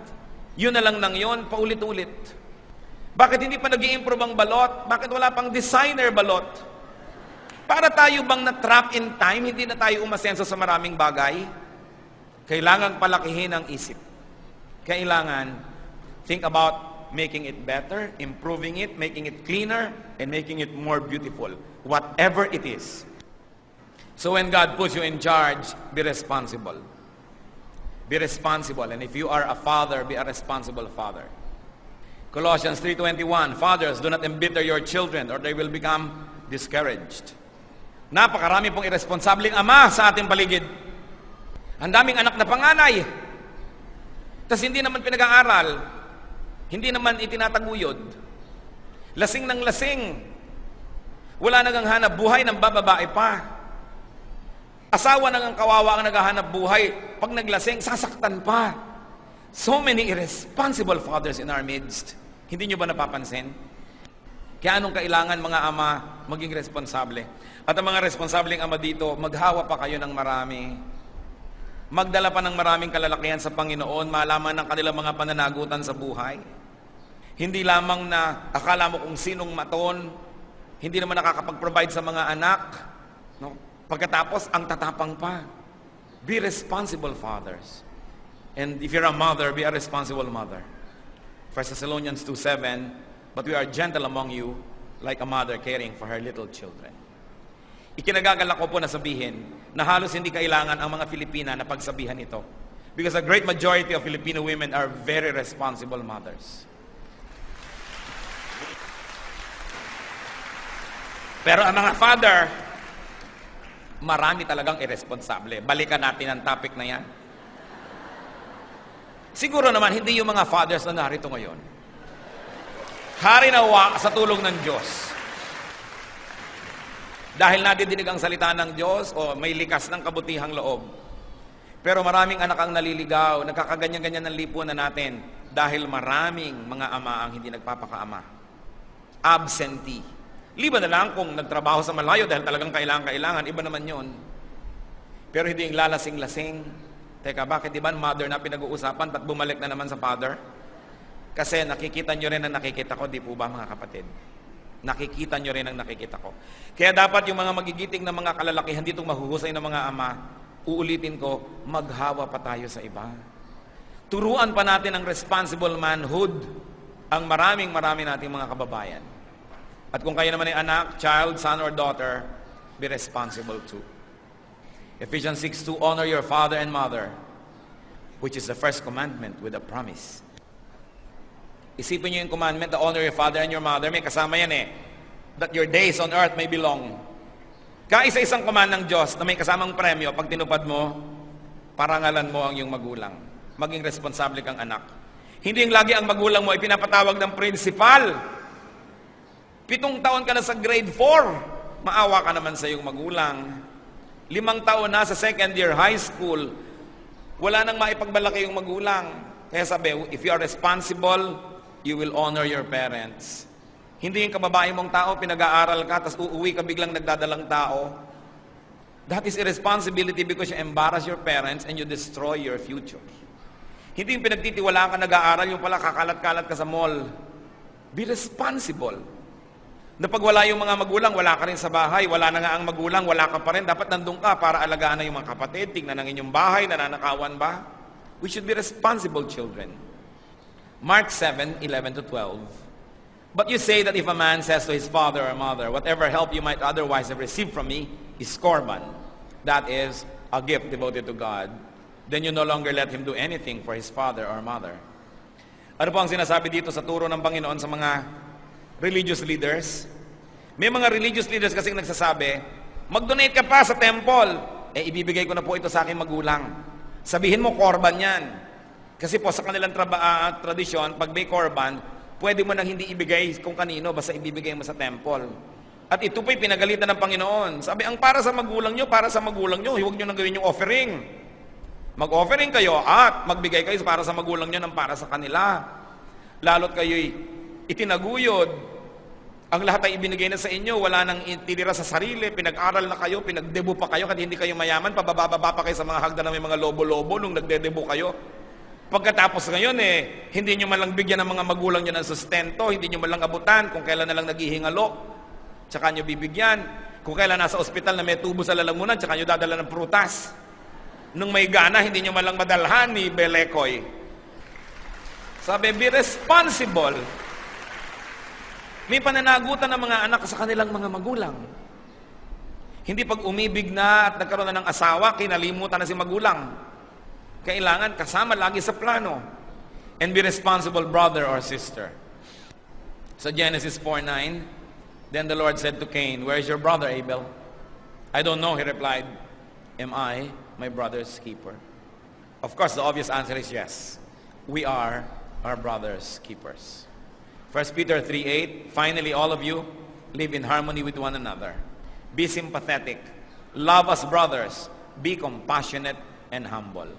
Yun na lang nang yun, paulit-ulit. Bakit hindi pa nag-i-improve ang balot? Bakit wala pang designer balot? Para tayo bang na-trap in time, hindi na tayo umasenso sa maraming bagay? Kailangan palakihin ang isip. Kailangan think about making it better, improving it, making it cleaner, and making it more beautiful. Whatever it is. So when God puts you in charge, be responsible. Be responsible. And if you are a father, be a responsible father. Colossians 3:21, fathers, do not embitter your children or they will become discouraged. Napakarami pong irresponsableng ama sa ating paligid. Ang daming anak na panganay. Tas hindi naman pinag-aaral. Hindi naman itinataguyod. Lasing ng lasing. Wala nang hanap buhay ng bababae pa. Asawa nang kawawa ang naghahanap buhay. Pag naglasing, sasaktan pa. So many irresponsible fathers in our midst. Hindi nyo ba napapansin? Kaya anong kailangan mga ama maging responsable? At ang mga responsableng ama dito, maghawa pa kayo ng marami. Magdala pa ng maraming kalalakihan sa Panginoon, malaman ng kanilang mga pananagutan sa buhay. Hindi lamang na akala mo kung sinong maton, hindi naman nakakapag-provide sa mga anak. No? Pagkatapos, ang tatapang pa. Be responsible fathers. And if you're a mother, be a responsible mother. 1 Thessalonians 2:7, but we are gentle among you, like a mother caring for her little children. Ikinagagalak ko po na sabihin na halos hindi kailangan ang mga Filipina na pagsabihan ito. Because a great majority of Filipino women are very responsible mothers. Pero ang mga father, marami talagang irresponsable. Balikan natin ang topic na yan. Siguro naman, hindi yung mga fathers na narito ngayon. Hari nawa sa tulong ng Diyos. Dahil nadidinig ang salita ng Diyos o may likas ng kabutihang loob. Pero maraming anak ang naliligaw, nagkakaganyan-ganyan ng lipunan natin dahil maraming mga ama ang hindi nagpapakaama. Absentee. Liban na lang kung nagtrabaho sa malayo dahil talagang kailangan, iba naman yon. Pero hindi yung lalasing-lasing. Teka, bakit di ba mother na pinag-uusapan, ba't bumalik na naman sa father? Kasi nakikita nyo rin ang nakikita ko, di po ba mga kapatid? Nakikita nyo rin ang nakikita ko. Kaya dapat yung mga magigiting na mga kalalakihan ditong mahuhusay ng mga ama, uulitin ko, maghawa pa tayo sa iba. Turuan pa natin ang responsible manhood, ang marami nating mga kababayan. At kung kayo naman ay anak, child, son, or daughter, be responsible too. Ephesians 6:2, honor your father and mother, which is the first commandment with a promise. Isipin nyo yung commandment, to honor your father and your mother, may kasama yan that your days on earth may be long. Kaisa-isang command ng Diyos na may kasamang premyo, pag tinupad mo, parangalan mo ang iyong magulang. Maging responsable kang anak. Hindi yung lagi ang magulang mo ay pinapatawag ng principal. 7 taon ka na sa grade 4, maawa ka naman sa iyong magulang. 5 taon na sa second year high school, wala nang maipagmalaki yung magulang. Kaya sabi, if you are responsible, you will honor your parents. Hindi yung kababae mong tao, pinag-aaral ka, tapos uuwi ka biglang nagdadalang tao. That is irresponsibility because you embarrass your parents and you destroy your future. Hindi yung pinagtitiwalaan ka nag-aaral, yung pala kakalat-kalat ka sa mall. Be responsible. Na pag wala yung mga magulang, wala ka rin sa bahay, wala na nga ang magulang, wala ka pa rin, dapat nandun ka para alagaan na yung mga kapatid, tingnan ang inyong bahay, nananakawan ba? We should be responsible children. Mark 7:11-12. But you say that if a man says to his father or mother, whatever help you might otherwise have received from me is korban, that is, a gift devoted to God, then you no longer let him do anything for his father or mother. Ano po ang sinasabi dito sa turo ng Panginoon sa mga religious leaders? May mga religious leaders kasing nagsasabi, mag-donate ka pa sa temple, ibibigay ko na po ito sa aking magulang. Sabihin mo, korban yan. Kasi po sa kanilang tradisyon, pag may korban, pwede mo nang hindi ibigay kung kanino, basta ibibigay mo sa temple. At ito po'y pinagalitan ng Panginoon. Sabi, ang para sa magulang nyo, huwag nyo nang gawin yung offering. Mag-offering kayo at magbigay kayo para sa magulang nyo ng para sa kanila. Lalo't kayo'y itinaguyod. Ang lahat ay ibinigay na sa inyo, wala nang itinira sa sarili, pinag-aral na kayo, pinagdebo pa kayo, kasi hindi kayo mayaman, pababa pa kayo sa mga hagdan na may mga lobo-lobo nung nagdedebo kayo. Pagkatapos ngayon hindi nyo man lang bigyan ng mga magulang nyo ng sustento, hindi nyo man lang abutan, kung kailan na lang naghihingalo, tsaka nyo bibigyan. Kung kailan nasa ospital na may tubo sa lalamunan, tsaka nyo dadala ng prutas. Nung may gana, hindi nyo man lang madalhan ni Belekoy. Sabi, be responsible. May pananagutan ng mga anak sa kanilang mga magulang. Hindi pag umibig na at nagkaroon na ng asawa, kinalimutan na si magulang. Kailangan kasama lagi sa plano. And be responsible brother or sister. So Genesis 4:9, then the Lord said to Cain, where is your brother Abel? I don't know, he replied. Am I my brother's keeper? Of course, the obvious answer is yes. We are our brother's keepers. 1 Peter 3:8, finally, all of you, live in harmony with one another. Be sympathetic. Love as brothers. Be compassionate and humble.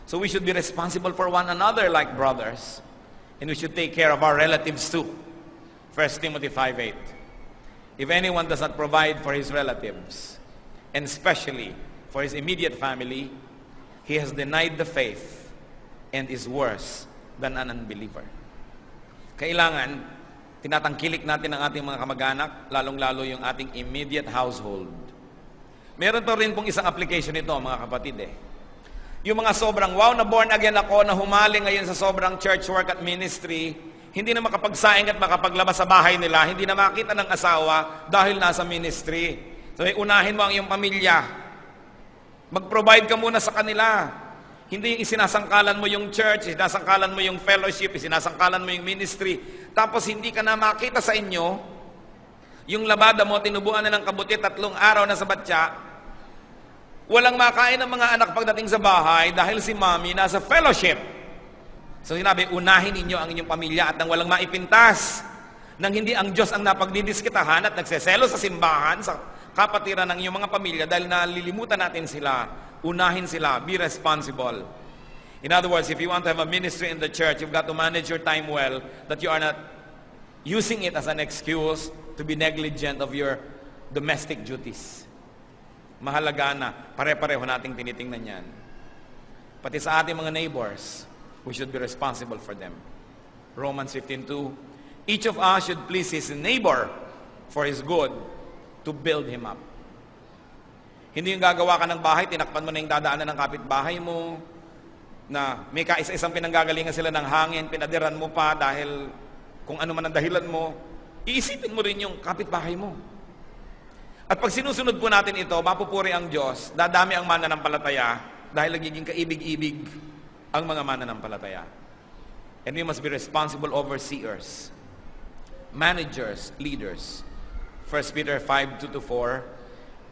So we should be responsible for one another like brothers. And we should take care of our relatives too. 1 Timothy 5:8. If anyone does not provide for his relatives, and especially for his immediate family, he has denied the faith and is worse than an unbeliever. Kailangan, tinatangkilik natin ang ating mga kamag-anak, lalong-lalo yung ating immediate household. Meron pa rin pong isang application nito, mga kapatid Yung mga sobrang, wow, na born again ako, na humaling ngayon sa sobrang church work at ministry, hindi na makapagsaing at makapaglabas sa bahay nila, hindi na makita ng asawa dahil nasa ministry. So, unahin mo ang iyong pamilya. Mag-provide ka muna sa kanila. Hindi yung isinasangkalan mo yung church, isinasangkalan mo yung fellowship, isinasangkalan mo yung ministry. Tapos hindi ka na makita sa inyo, yung labada mo, tinubuan na ng kabuti, 3 araw na sa batya, walang makain ng mga anak pagdating sa bahay dahil si mami nasa fellowship. So sinabi, unahin ninyo ang inyong pamilya at nang walang maipintas, nang hindi ang Diyos ang napagdidiskitahan at nagseselo sa simbahan, sa kapatiran ng inyong mga pamilya dahil nalilimutan natin sila, unahin sila, be responsible. In other words, if you want to have a ministry in the church, you've got to manage your time well, that you are not using it as an excuse to be negligent of your domestic duties. Mahalaga na, pare-pareho nating tinitingnan yan. Pati sa ating mga neighbors, we should be responsible for them. Romans 15:2, each of us should please his neighbor for his good, to build him up. Hindi yung gagawa ka ng bahay, tinakpan mo na yung dadaanan ng kapitbahay mo, na may kaisa-isang pinanggagalingan sila ng hangin, pinadiran mo pa dahil kung ano man ang dahilan mo, iisipin mo rin yung kapitbahay mo. At pag sinusunod po natin ito, mapupuri ang Diyos, dadami ang mananampalataya dahil nagiging kaibig-ibig ang mga mananampalataya. And we must be responsible overseers, managers, leaders. 1 Peter 5:2-4,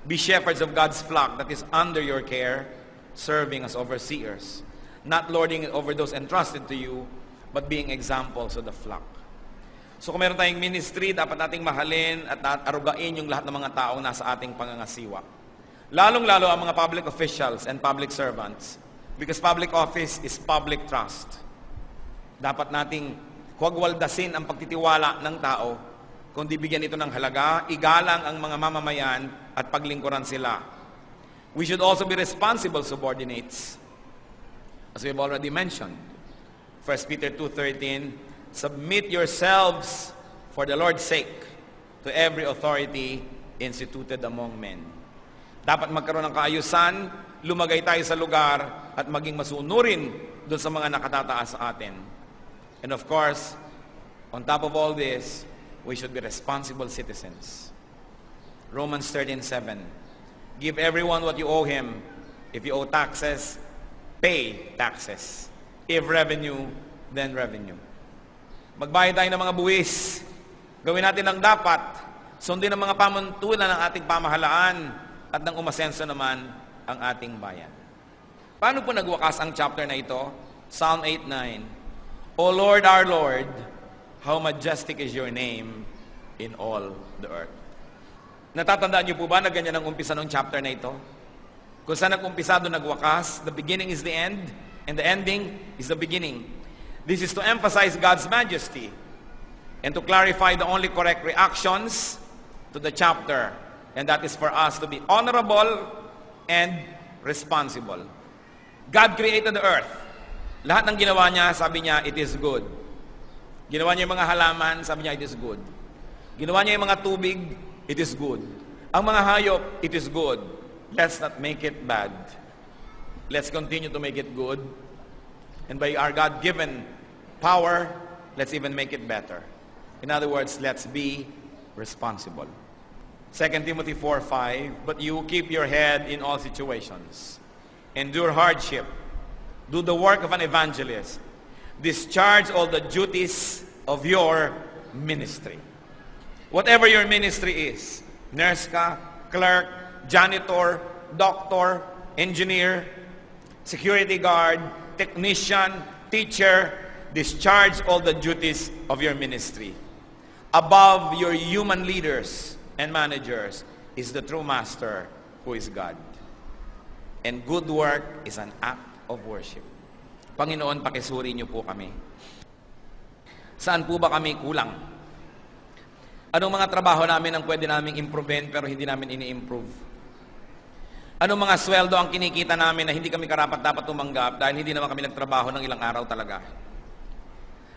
be shepherds of God's flock that is under your care, serving as overseers, not lording it over those entrusted to you, but being examples of the flock. So kung meron tayong ministry, dapat nating mahalin at arugain yung lahat ng mga taong nasa ating pangangasiwa. Lalong-lalo ang mga public officials and public servants, because public office is public trust. Dapat nating huwag waldasin ang pagtitiwala ng tao, kundi bigyan ito ng halaga, igalang ang mga mamamayan at paglingkuran sila. We should also be responsible subordinates. As we've already mentioned, 1 Peter 2:13, submit yourselves for the Lord's sake to every authority instituted among men. Dapat magkaroon ng kaayusan, lumagay tayo sa lugar at maging masunurin doon sa mga nakatataas sa atin. And of course, on top of all this, we should be responsible citizens. Romans 13:7, give everyone what you owe him. If you owe taxes, pay taxes. If revenue, then revenue. Magbayad tayo ng mga buwis. Gawin natin ang dapat. Sundin ang mga pamuntulan ng ating pamahalaan at nang umasenso naman ang ating bayan. Paano po nagwakas ang chapter na ito? Psalm 8:9, O Lord, our Lord, how majestic is your name in all the earth. Natatandaan niyo po ba na ganyan ang umpisa ng chapter na ito? Kung saan nag-umpisa doon nagwakas, the beginning is the end, and the ending is the beginning. This is to emphasize God's majesty and to clarify the only correct reactions to the chapter. And that is for us to be honorable and responsible. God created the earth. Lahat ng ginawa niya, sabi niya, it is good. Ginawa niya yung mga halaman, sabi niya, it is good. Ginawa niya yung mga tubig, it is good. Ang mga hayop, it is good. Let's not make it bad. Let's continue to make it good. And by our God-given power, let's even make it better. In other words, let's be responsible. 2 Timothy 4:5, but you keep your head in all situations. Endure hardship. Do the work of an evangelist. Discharge all the duties of your ministry. Whatever your ministry is, nurse ka, clerk, janitor, doctor, engineer, security guard, technician, teacher, Discharge all the duties of your ministry. Above your human leaders and managers is the true master, who is God. And good work is an act of worship. Panginoon, pakisuri niyo po kami. Saan po ba kami kulang? Anong mga trabaho namin ang pwede naming improvein pero hindi namin ini-improve? Anong mga sweldo ang kinikita namin na hindi kami karapat-dapat tumanggap dahil hindi naman kami nagtrabaho ng ilang araw talaga?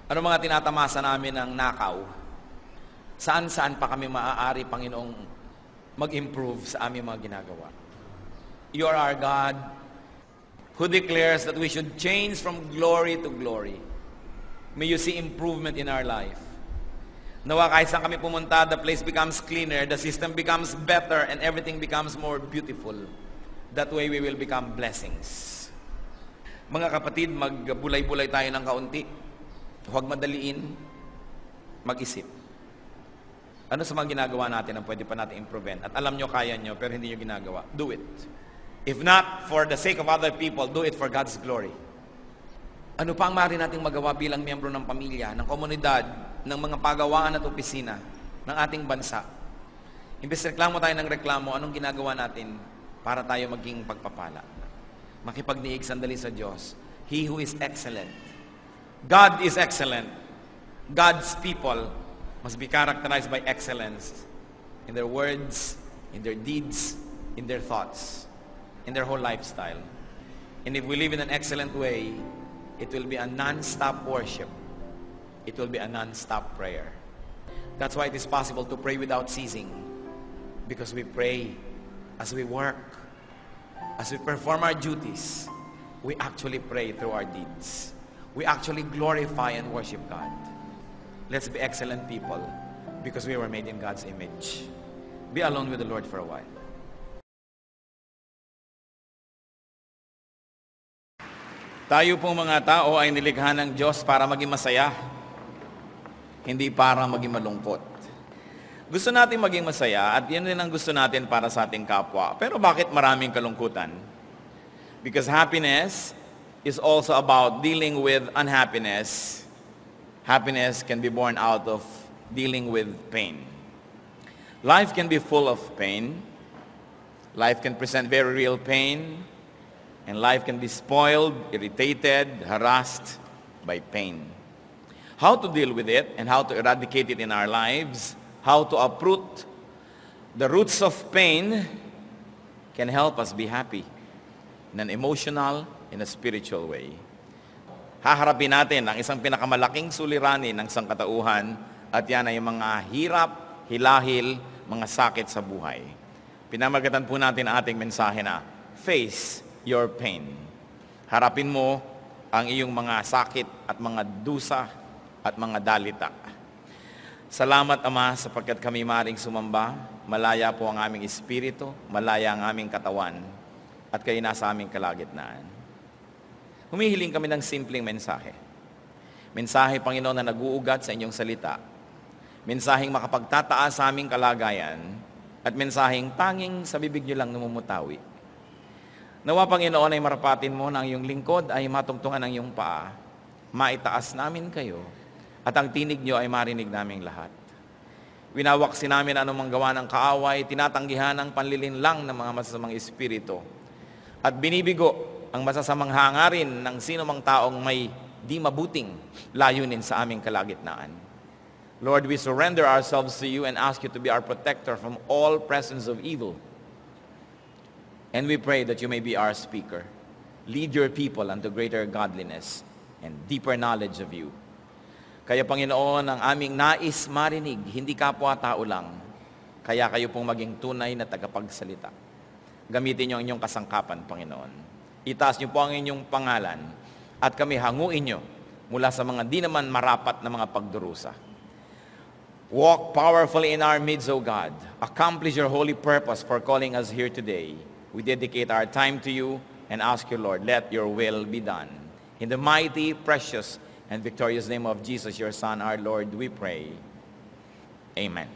Anong mga tinatamasa namin ng nakaw? Saan-saan pa kami maaari, Panginoong, mag-improve sa aming mga ginagawa? You are our God who declares that we should change from glory to glory. May you see improvement in our life. Nawa kahit saan kami pumunta, the place becomes cleaner, the system becomes better, and everything becomes more beautiful. That way we will become blessings. Mga kapatid, magbulay-bulay tayo ng kaunti. Huwag madaliin, mag-isip. Ano sa mga ginagawa natin ang pwede pa natin improve? At alam nyo, kaya nyo, pero hindi nyo ginagawa. Do it. If not for the sake of other people, do it for God's glory. Ano pa ang maaari nating magawa bilang miyembro ng pamilya, ng komunidad, ng mga pagawaan at opisina ng ating bansa? Imbes reklamo tayo ng reklamo, anong ginagawa natin para tayo maging pagpapala? Makipagniig sandali sa Diyos. He who is excellent. God is excellent. God's people must be characterized by excellence in their words, in their deeds, in their thoughts, in their whole lifestyle. And if we live in an excellent way, it will be a non-stop worship. It will be a non-stop prayer. That's why it is possible to pray without ceasing. Because we pray as we work, as we perform our duties, we actually pray through our deeds. We actually glorify and worship God. Let's be excellent people because we were made in God's image. Be alone with the Lord for a while. Tayo pong mga tao ay nilikha ng Diyos para maging masaya, hindi para maging malungkot. Gusto natin maging masaya at yan din ang gusto natin para sa ating kapwa. Pero bakit maraming kalungkutan? Because happiness is also about dealing with unhappiness. Happiness can be born out of dealing with pain. Life can be full of pain. Life can present very real pain. And life can be spoiled, irritated, harassed by pain. How to deal with it and how to eradicate it in our lives, how to uproot the roots of pain can help us be happy in an emotional, in a spiritual way. Haharapin natin ang isang pinakamalaking suliranin ng sangkatauhan at yan ay mga hirap, hilahil, mga sakit sa buhay. Pinamagatan po natin ang ating mensahe na face your pain. Harapin mo ang iyong mga sakit at mga dusa at mga dalita. Salamat, Ama, sapagkat kami maring sumamba. Malaya po ang aming espiritu, malaya ang aming katawan, at kayo nasa aming kalagitnaan. Humihiling kami ng simpleng mensahe. Mensahe, Panginoon, na nag-uugat sa inyong salita. Mensaheng makapagtataas sa aming kalagayan at mensaheng tanging sa bibig niyo lang namumutawi. Nawa, Panginoon, ay marapatin mo na ang iyong lingkod ay matungtungan ng iyong paa, maitaas namin kayo, at ang tinig niyo ay marinig naming lahat. Winawaksin namin anumang gawa ng kaaway, tinatanggihan ang panlilinlang ng mga masasamang espiritu, at binibigo ang masasamang hangarin ng sino mang taong may di mabuting layunin sa aming kalagitnaan. Lord, we surrender ourselves to you and ask you to be our protector from all presence of evil. And we pray that you may be our speaker. Lead your people unto greater godliness and deeper knowledge of you. Kaya, Panginoon, ang aming nais marinig, hindi kapwa-tao lang. Kaya kayo pong maging tunay na tagapagsalita. Gamitin niyo ang inyong kasangkapan, Panginoon. Itaas niyo po ang inyong pangalan at kami hanguin niyo mula sa mga di naman marapat na mga pagdurusa. Walk powerfully in our midst, O God. Accomplish your holy purpose for calling us here today. We dedicate our time to you and ask you, Lord, let your will be done. In the mighty, precious, and victorious name of Jesus, your Son, our Lord, we pray. Amen.